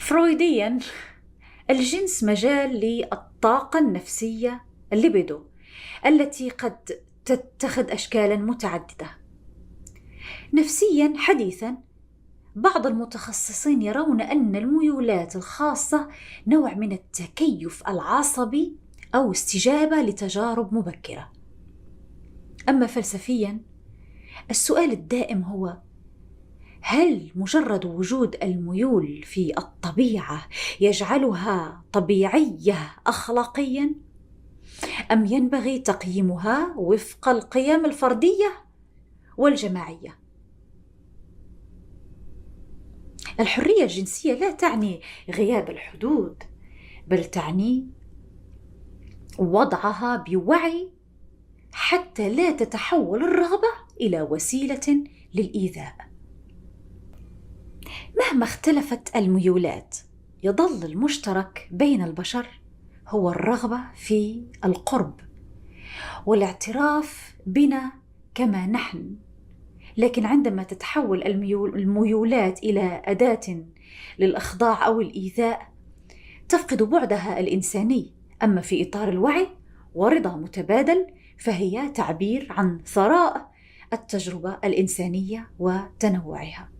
فرويديا، الجنس مجال للطاقة النفسية الليبيدو التي قد تتخذ أشكالا متعددة. نفسيا حديثا بعض المتخصصين يرون أن الميولات الخاصة نوع من التكيف العصبي أو استجابة لتجارب مبكرة. أما فلسفيا، السؤال الدائم هو: هل مجرد وجود الميول في الطبيعة يجعلها طبيعية أخلاقيا؟ أم ينبغي تقييمها وفق القيم الفردية والجماعية؟ الحرية الجنسية لا تعني غياب الحدود، بل تعني وضعها بوعي حتى لا تتحول الرغبة إلى وسيلة للإيذاء. مهما اختلفت الميولات، يظل المشترك بين البشر هو الرغبة في القرب والاعتراف بنا كما نحن. لكن عندما تتحول الميولات إلى أداة للإخضاع أو الإيذاء، تفقد بعدها الإنساني. أما في إطار الوعي ورضا متبادل، فهي تعبير عن ثراء التجربة الإنسانية وتنوعها.